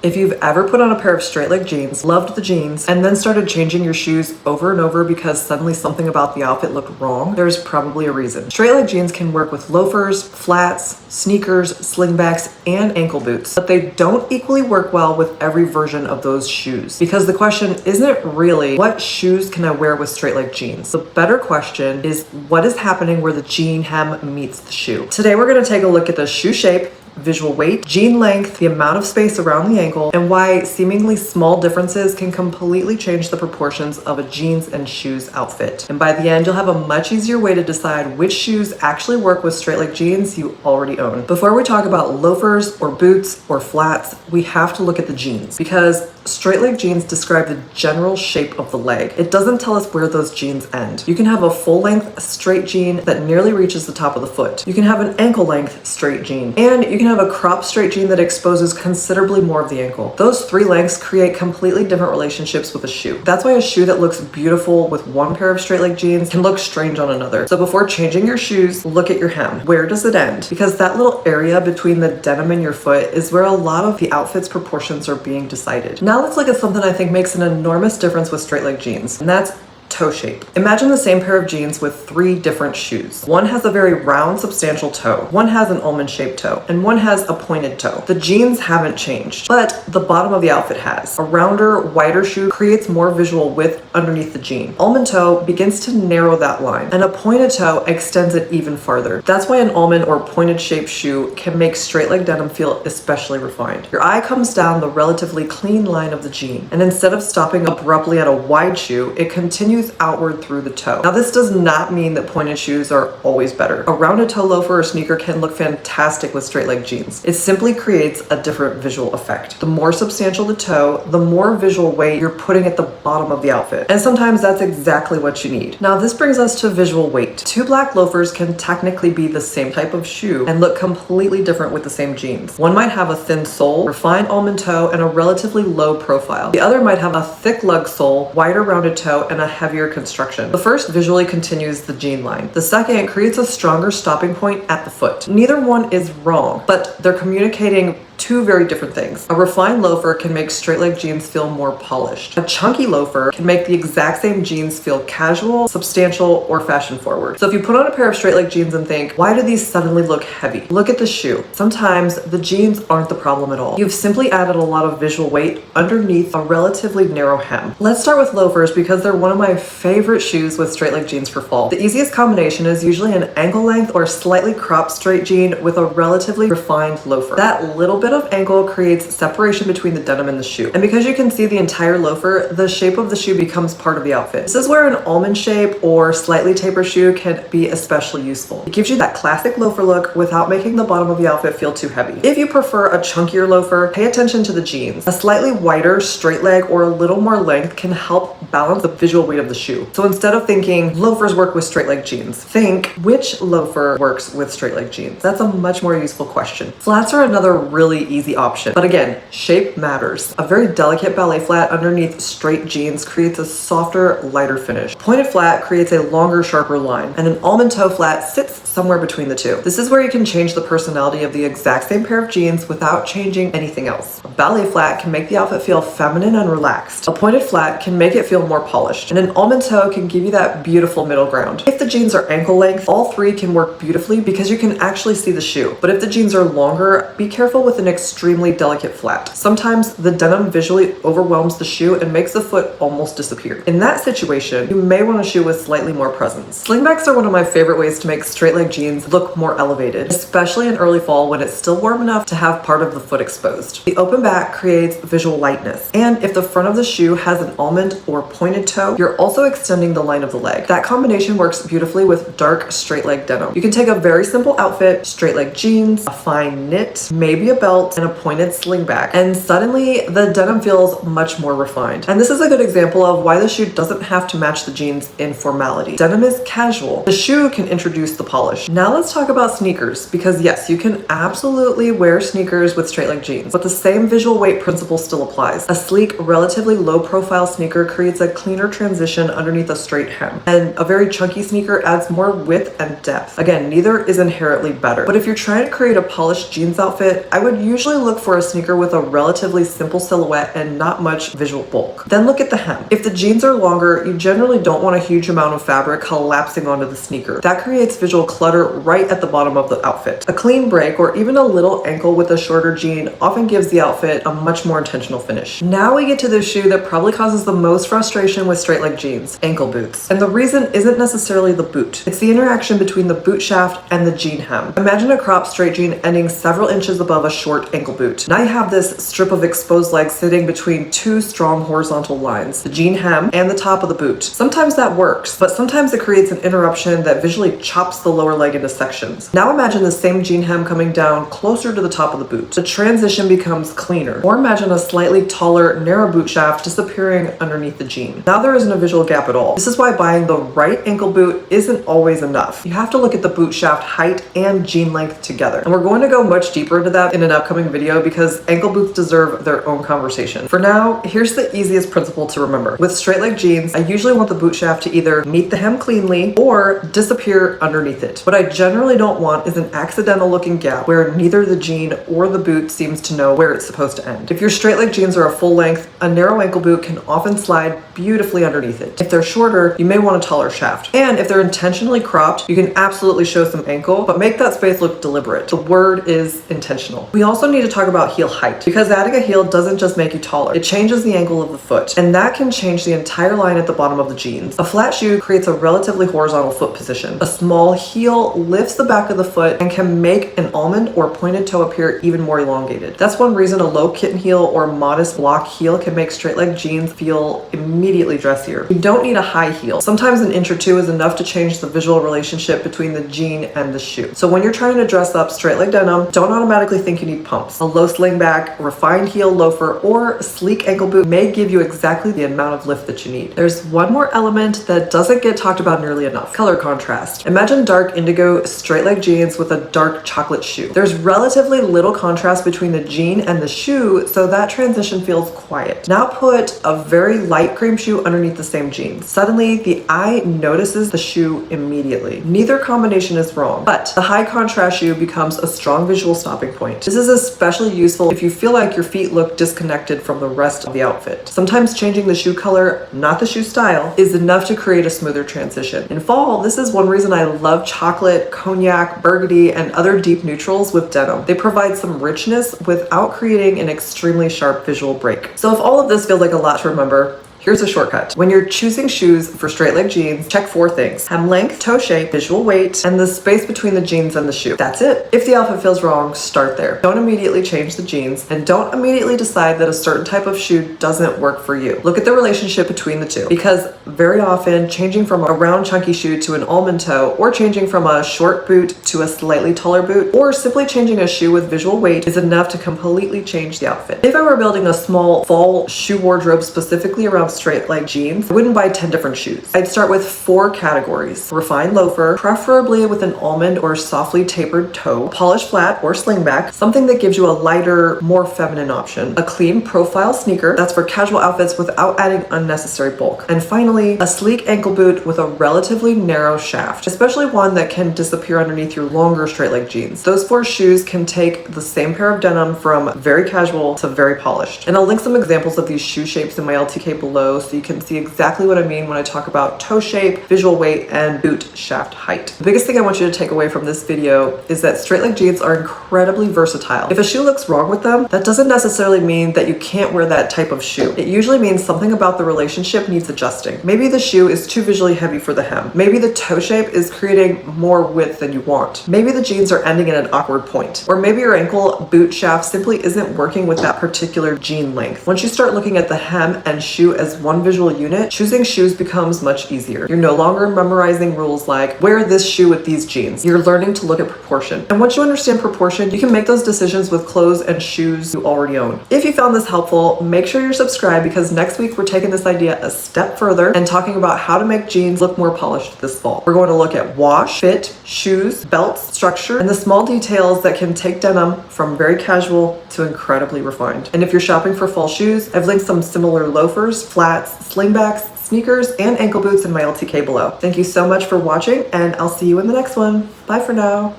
If you've ever put on a pair of straight leg jeans, loved the jeans, and then started changing your shoes over and over because suddenly something about the outfit looked wrong, there's probably a reason. Straight leg jeans can work with loafers, flats, sneakers, slingbacks, and ankle boots, but they don't equally work well with every version of those shoes. Because the question isn't really, what shoes can I wear with straight leg jeans? The better question is, what is happening where the jean hem meets the shoe? Today we're going to take a look at the shoe shape, visual weight, jean length, the amount of space around the ankle, and why seemingly small differences can completely change the proportions of a jeans and shoes outfit. And by the end, you'll have a much easier way to decide which shoes actually work with straight leg jeans you already own. Before we talk about loafers or boots or flats, we have to look at the jeans, because straight leg jeans describe the general shape of the leg. It doesn't tell us where those jeans end. You can have a full length straight jean that nearly reaches the top of the foot. You can have an ankle length straight jean, and you can have a crop straight jean that exposes considerably more of the ankle. Those three lengths create completely different relationships with a shoe. That's why a shoe that looks beautiful with one pair of straight leg jeans can look strange on another. So before changing your shoes, look at your hem. Where does it end? Because that little area between the denim and your foot is where a lot of the outfit's proportions are being decided. Now let's look at something I think makes an enormous difference with straight leg jeans, and that's toe shape. Imagine the same pair of jeans with three different shoes. One has a very round, substantial toe, one has an almond-shaped toe, and one has a pointed toe. The jeans haven't changed, but the bottom of the outfit has. A rounder, wider shoe creates more visual width underneath the jean. Almond toe begins to narrow that line, and a pointed toe extends it even farther. That's why an almond or pointed shaped shoe can make straight leg denim feel especially refined. Your eye comes down the relatively clean line of the jean, and instead of stopping abruptly at a wide shoe, it continues outward through the toe. Now, this does not mean that pointed shoes are always better. A rounded toe loafer or sneaker can look fantastic with straight leg jeans. It simply creates a different visual effect. The more substantial the toe, the more visual weight you're putting at the bottom of the outfit. And sometimes that's exactly what you need. Now, this brings us to visual weight. Two black loafers can technically be the same type of shoe and look completely different with the same jeans. One might have a thin sole, refined almond toe, and a relatively low profile. The other might have a thick lug sole, wider rounded toe, and a heavier construction. The first visually continues the jean line. The second creates a stronger stopping point at the foot. Neither one is wrong, but they're communicating two very different things. A refined loafer can make straight leg jeans feel more polished. A chunky loafer can make the exact same jeans feel casual, substantial, or fashion forward. So if you put on a pair of straight leg jeans and think, why do these suddenly look heavy? Look at the shoe. Sometimes the jeans aren't the problem at all. You've simply added a lot of visual weight underneath a relatively narrow hem. Let's start with loafers because they're one of my favorite shoes with straight leg jeans for fall. The easiest combination is usually an ankle length or slightly cropped straight jean with a relatively refined loafer. That little bit of ankle creates separation between the denim and the shoe. And because you can see the entire loafer, the shape of the shoe becomes part of the outfit. This is where an almond shape or slightly tapered shoe can be especially useful. It gives you that classic loafer look without making the bottom of the outfit feel too heavy. If you prefer a chunkier loafer, pay attention to the jeans. A slightly wider straight leg or a little more length can help balance the visual weight of the shoe. So instead of thinking loafers work with straight leg jeans, think which loafer works with straight leg jeans. That's a much more useful question. Flats are another really easy option, but again, shape matters. A very delicate ballet flat underneath straight jeans creates a softer, lighter finish. Pointed flat creates a longer, sharper line, and an almond toe flat sits somewhere between the two. This is where you can change the personality of the exact same pair of jeans without changing anything else. A ballet flat can make the outfit feel feminine and relaxed. A pointed flat can make it feel more polished, and an almond toe can give you that beautiful middle ground. If the jeans are ankle length, all three can work beautifully because you can actually see the shoe. But if the jeans are longer, be careful with an extremely delicate flat. Sometimes the denim visually overwhelms the shoe and makes the foot almost disappear. In that situation, you may want a shoe with slightly more presence. Slingbacks are one of my favorite ways to make straight leg jeans look more elevated, especially in early fall when it's still warm enough to have part of the foot exposed. The open back creates visual lightness, and if the front of the shoe has an almond or pointed toe, you're also extending the line of the leg. That combination works beautifully with dark straight leg denim. You can take a very simple outfit, straight leg jeans, a fine knit, maybe a belt, and a pointed slingback, and suddenly the denim feels much more refined. And this is a good example of why the shoe doesn't have to match the jeans in formality. Denim is casual. The shoe can introduce the polish. Now let's talk about sneakers, because yes, you can absolutely wear sneakers with straight leg jeans, but the same visual weight principle still applies. A sleek, relatively low profile sneaker creates a cleaner transition underneath a straight hem, and a very chunky sneaker adds more width and depth. Again, neither is inherently better, but if you're trying to create a polished jeans outfit, I would would usually look for a sneaker with a relatively simple silhouette and not much visual bulk. Then look at the hem. If the jeans are longer, you generally don't want a huge amount of fabric collapsing onto the sneaker. That creates visual clutter right at the bottom of the outfit. A clean break or even a little ankle with a shorter jean often gives the outfit a much more intentional finish. Now we get to the shoe that probably causes the most frustration with straight leg jeans: ankle boots. And the reason isn't necessarily the boot. It's the interaction between the boot shaft and the jean hem. Imagine a cropped straight jean ending several inches above a short ankle boot. Now you have this strip of exposed leg sitting between two strong horizontal lines, the jean hem and the top of the boot. Sometimes that works, but sometimes it creates an interruption that visually chops the lower leg into sections. Now imagine the same jean hem coming down closer to the top of the boot. The transition becomes cleaner. Or imagine a slightly taller, narrow boot shaft disappearing underneath the jean. Now there isn't a visual gap at all. This is why buying the right ankle boot isn't always enough. You have to look at the boot shaft height and jean length together. And we're going to go much deeper into that in an upcoming video because ankle boots deserve their own conversation. For now, here's the easiest principle to remember. With straight leg jeans, I usually want the boot shaft to either meet the hem cleanly or disappear underneath it. What I generally don't want is an accidental looking gap where neither the jean or the boot seems to know where it's supposed to end. If your straight leg jeans are a full length, a narrow ankle boot can often slide beautifully underneath it. If they're shorter, you may want a taller shaft. And if they're intentionally cropped, you can absolutely show some ankle, but make that space look deliberate. The word is intentional. We also need to talk about heel height because adding a heel doesn't just make you taller. It changes the angle of the foot, and that can change the entire line at the bottom of the jeans. A flat shoe creates a relatively horizontal foot position. A small heel lifts the back of the foot and can make an almond or pointed toe appear even more elongated. That's one reason a low kitten heel or modest block heel can make straight leg jeans feel immediately dressier. You don't need a high heel. Sometimes an inch or two is enough to change the visual relationship between the jean and the shoe. So when you're trying to dress up straight leg denim, don't automatically think you need pumps. A low slingback, refined heel loafer, or a sleek ankle boot may give you exactly the amount of lift that you need. There's one more element that doesn't get talked about nearly enough: color contrast. Imagine dark indigo straight leg jeans with a dark chocolate shoe. There's relatively little contrast between the jean and the shoe, so that transition feels quiet. Now put a very light cream shoe underneath the same jeans. Suddenly, the eye notices the shoe immediately. Neither combination is wrong, but the high contrast shoe becomes a strong visual stopping point. This is especially useful if you feel like your feet look disconnected from the rest of the outfit. Sometimes changing the shoe color, not the shoe style, is enough to create a smoother transition. In fall, this is one reason I love chocolate, cognac, burgundy, and other deep neutrals with denim. They provide some richness without creating an extremely sharp visual break. So if all of this feels like a lot to remember, here's a shortcut. When you're choosing shoes for straight leg jeans, check 4 things: hem length, toe shape, visual weight, and the space between the jeans and the shoe. That's it. If the outfit feels wrong, start there. Don't immediately change the jeans, and don't immediately decide that a certain type of shoe doesn't work for you. Look at the relationship between the two, because very often changing from a round chunky shoe to an almond toe, or changing from a short boot to a slightly taller boot, or simply changing a shoe with visual weight is enough to completely change the outfit. If I were building a small fall shoe wardrobe specifically around straight leg jeans, I wouldn't buy 10 different shoes. I'd start with 4 categories: refined loafer, preferably with an almond or softly tapered toe; polished flat or slingback, something that gives you a lighter, more feminine option; a clean profile sneaker, that's for casual outfits without adding unnecessary bulk; and finally, a sleek ankle boot with a relatively narrow shaft, especially one that can disappear underneath your longer straight leg jeans. Those 4 shoes can take the same pair of denim from very casual to very polished. And I'll link some examples of these shoe shapes in my LTK below so you can see exactly what I mean when I talk about toe shape, visual weight, and boot shaft height. The biggest thing I want you to take away from this video is that straight leg jeans are incredibly versatile. If a shoe looks wrong with them, that doesn't necessarily mean that you can't wear that type of shoe. It usually means something about the relationship needs adjusting. Maybe the shoe is too visually heavy for the hem. Maybe the toe shape is creating more width than you want. Maybe the jeans are ending at an awkward point. Or maybe your ankle boot shaft simply isn't working with that particular jean length. Once you start looking at the hem and shoe as one visual unit, choosing shoes becomes much easier. You're no longer memorizing rules like, wear this shoe with these jeans. You're learning to look at proportion. And once you understand proportion, you can make those decisions with clothes and shoes you already own. If you found this helpful, make sure you're subscribed because next week we're taking this idea a step further and talking about how to make jeans look more polished this fall. We're going to look at wash, fit, shoes, belts, structure, and the small details that can take denim from very casual to incredibly refined. And if you're shopping for fall shoes, I've linked some similar loafers, flats, slingbacks, sneakers, and ankle boots in my LTK below. Thank you so much for watching, and I'll see you in the next one. Bye for now.